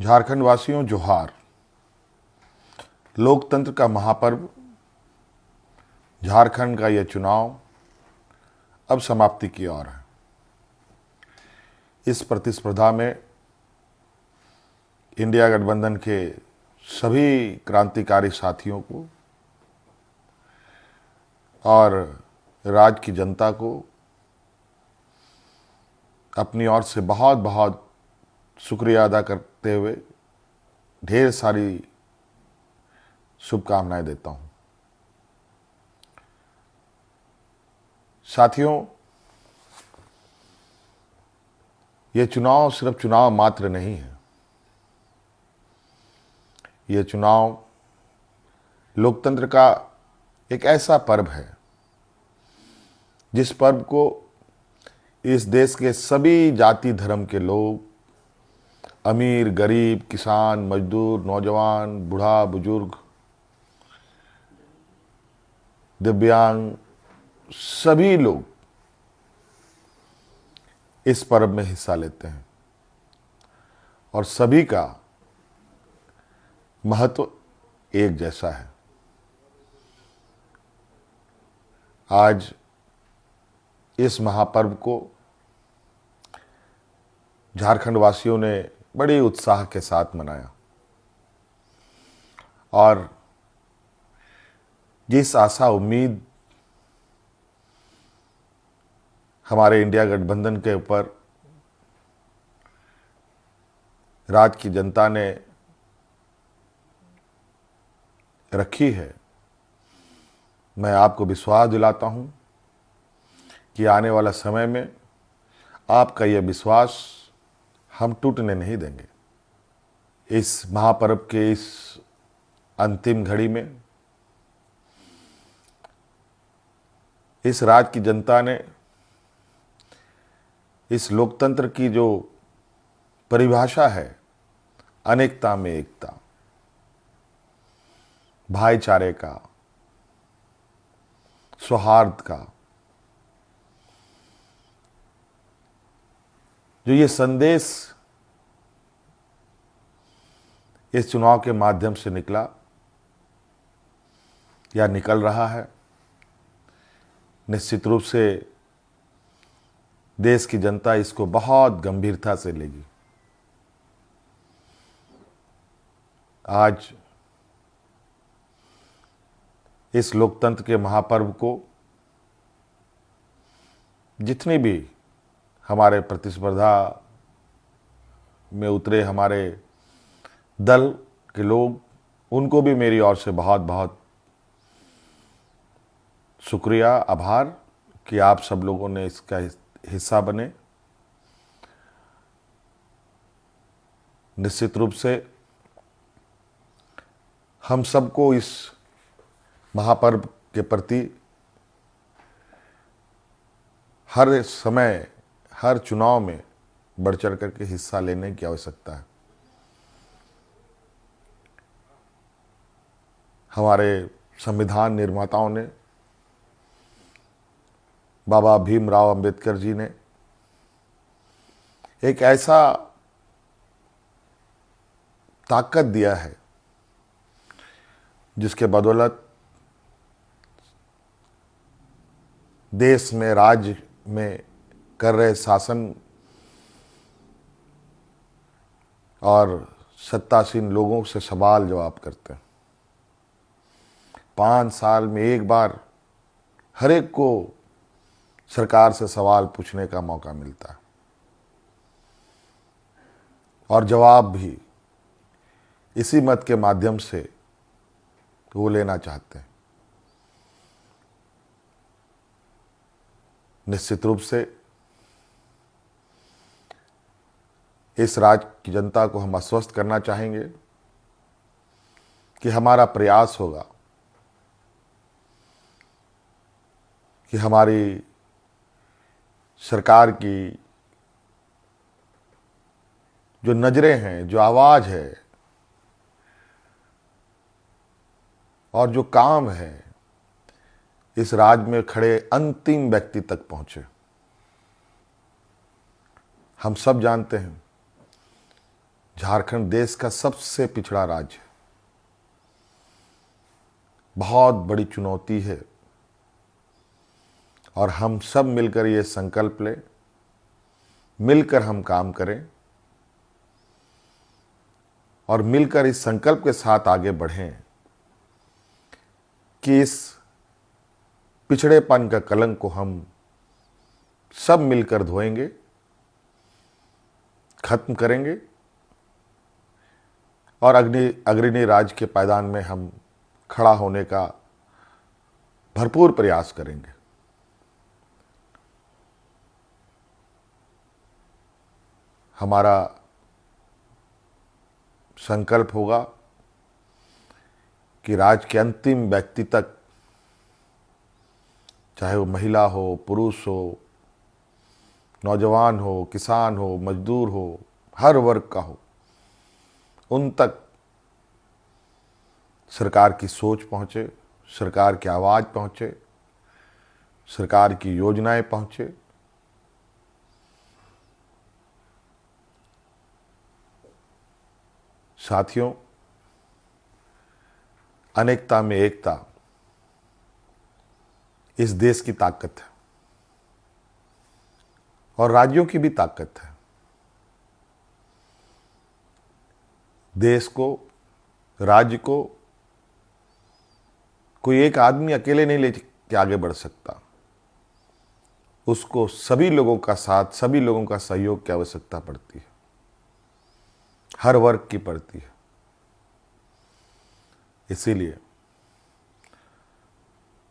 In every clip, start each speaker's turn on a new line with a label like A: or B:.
A: झारखंड वासियों जोहार। लोकतंत्र का महापर्व झारखंड का यह चुनाव अब समाप्ति की ओर है। इस प्रतिस्पर्धा में इंडिया गठबंधन के सभी क्रांतिकारी साथियों को और राज्य की जनता को अपनी ओर से बहुत बहुत शुक्रिया अदा करते हुए ढेर सारी शुभकामनाएं देता हूं। साथियों, ये चुनाव सिर्फ चुनाव मात्र नहीं है। ये चुनाव लोकतंत्र का एक ऐसा पर्व है जिस पर्व को इस देश के सभी जाति धर्म के लोग, अमीर गरीब, किसान मजदूर, नौजवान, बूढ़ा बुजुर्ग, दिव्यांग, सभी लोग इस पर्व में हिस्सा लेते हैं और सभी का महत्व एक जैसा है। आज इस महापर्व को झारखंड वासियों ने बड़े उत्साह के साथ मनाया और जिस आशा उम्मीद हमारे इंडिया गठबंधन के ऊपर राज्य की जनता ने रखी है, मैं आपको विश्वास दिलाता हूं कि आने वाला समय में आपका यह विश्वास हम टूटने नहीं देंगे। इस महापर्व के इस अंतिम घड़ी में इस राज्य की जनता ने इस लोकतंत्र की जो परिभाषा है, अनेकता में एकता, भाईचारे का, सौहार्द का, जो ये संदेश इस चुनाव के माध्यम से निकला या निकल रहा है, निश्चित रूप से देश की जनता इसको बहुत गंभीरता से लेगी। आज इस लोकतंत्र के महापर्व को जितनी भी हमारे प्रतिस्पर्धा में उतरे हमारे दल के लोग, उनको भी मेरी ओर से बहुत बहुत शुक्रिया, आभार कि आप सब लोगों ने इसका हिस्सा बने। निश्चित रूप से हम सबको इस महापर्व के प्रति हर समय, हर चुनाव में बढ़ चढ़ करके हिस्सा लेने की आवश्यकता है। हमारे संविधान निर्माताओं ने, बाबा भीमराव अंबेडकर जी ने एक ऐसा ताकत दिया है जिसके बदौलत देश में, राज्य में कर रहे शासन और सत्तासीन लोगों से सवाल जवाब करते हैं। 5 साल में एक बार हर एक को सरकार से सवाल पूछने का मौका मिलता है और जवाब भी इसी मत के माध्यम से वो लेना चाहते हैं। निश्चित रूप से इस राज्य की जनता को हम आश्वस्त करना चाहेंगे कि हमारा प्रयास होगा कि हमारी सरकार की जो नजरें हैं, जो आवाज है और जो काम है, इस राज्य में खड़े अंतिम व्यक्ति तक पहुंचे। हम सब जानते हैं झारखंड देश का सबसे पिछड़ा राज्य है। बहुत बड़ी चुनौती है और हम सब मिलकर ये संकल्प लें, मिलकर हम काम करें और मिलकर इस संकल्प के साथ आगे बढ़ें कि इस पिछड़ेपन का कलंक को हम सब मिलकर धोएंगे, खत्म करेंगे और अग्रणी राज्य के पायदान में हम खड़ा होने का भरपूर प्रयास करेंगे। हमारा संकल्प होगा कि राज्य के अंतिम व्यक्ति तक, चाहे वो महिला हो, पुरुष हो, नौजवान हो, किसान हो, मजदूर हो, हर वर्ग का हो, उन तक सरकार की सोच पहुंचे, सरकार की आवाज़ पहुंचे, सरकार की योजनाएं पहुंचे। साथियों, अनेकता में एकता इस देश की ताकत है और राज्यों की भी ताकत है। देश को, राज्य को कोई एक आदमी अकेले नहीं लेके आगे बढ़ सकता। उसको सभी लोगों का साथ, सभी लोगों का सहयोग की आवश्यकता पड़ती है, हर वर्ग की पड़ती है। इसीलिए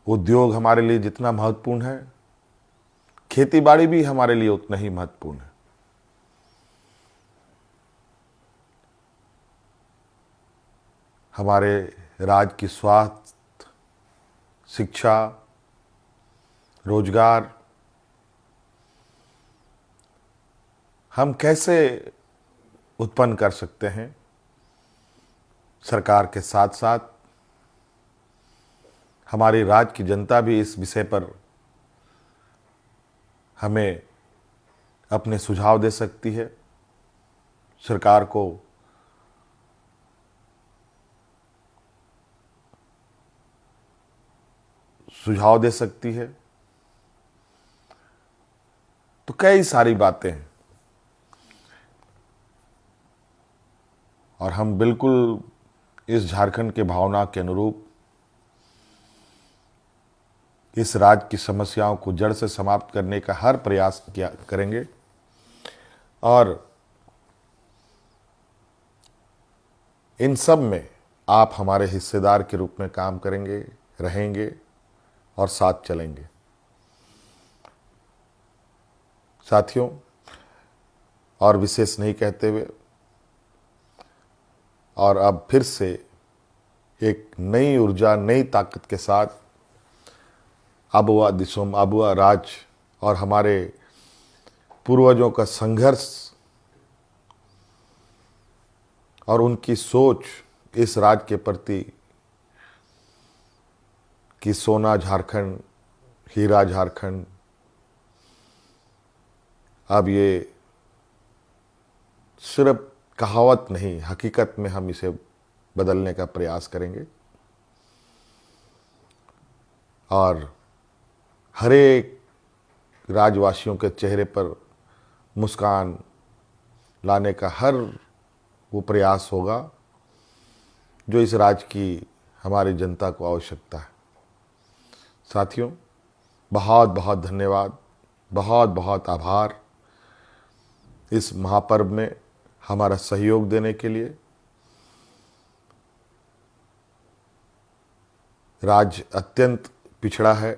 A: उद्योग हमारे लिए जितना महत्वपूर्ण है, खेतीबाड़ी भी हमारे लिए उतना ही महत्वपूर्ण है। हमारे राज्य की स्वास्थ्य, शिक्षा, रोजगार हम कैसे उत्पन्न कर सकते हैं, सरकार के साथ साथ हमारी राज्य की जनता भी इस विषय पर हमें अपने सुझाव दे सकती है, सरकार को सुझाव दे सकती है। तो कई सारी बातें हैं और हम बिल्कुल इस झारखंड के भावना के अनुरूप इस राज्य की समस्याओं को जड़ से समाप्त करने का हर प्रयास करेंगे और इन सब में आप हमारे हिस्सेदार के रूप में काम करेंगे, रहेंगे और साथ चलेंगे। साथियों, और विशेष नहीं कहते हुए और अब फिर से एक नई ऊर्जा, नई ताकत के साथ आबुआ दिसोम, आबुआ राज्य और हमारे पूर्वजों का संघर्ष और उनकी सोच इस राज्य के प्रति कि सोना झारखंड, हीरा झारखंड, अब ये सिर्फ कहावत नहीं, हकीकत में हम इसे बदलने का प्रयास करेंगे और हर एक राज्यवासियों के चेहरे पर मुस्कान लाने का हर वो प्रयास होगा जो इस राज्य की हमारी जनता को आवश्यकता है। साथियों, बहुत बहुत धन्यवाद, बहुत बहुत आभार इस महापर्व में हमारा सहयोग देने के लिए। राज्य अत्यंत पिछड़ा है,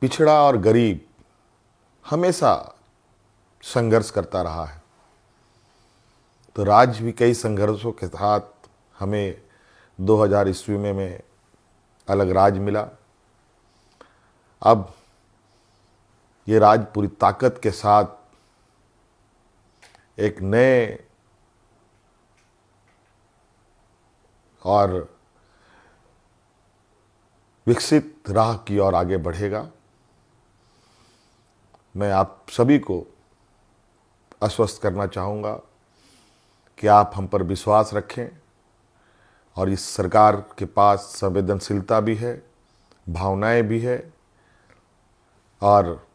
A: पिछड़ा और गरीब हमेशा संघर्ष करता रहा है। तो राज्य भी कई संघर्षों के साथ हमें 2000 ईस्वी में अलग राज्य मिला। अब ये राज्य पूरी ताकत के साथ एक नए और विकसित राह की ओर आगे बढ़ेगा। मैं आप सभी को आश्वस्त करना चाहूँगा कि आप हम पर विश्वास रखें और इस सरकार के पास संवेदनशीलता भी है, भावनाएं भी है और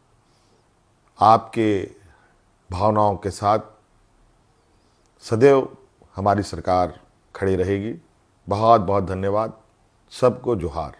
A: आपके भावनाओं के साथ सदैव हमारी सरकार खड़ी रहेगी। बहुत बहुत धन्यवाद। सबको जोहार।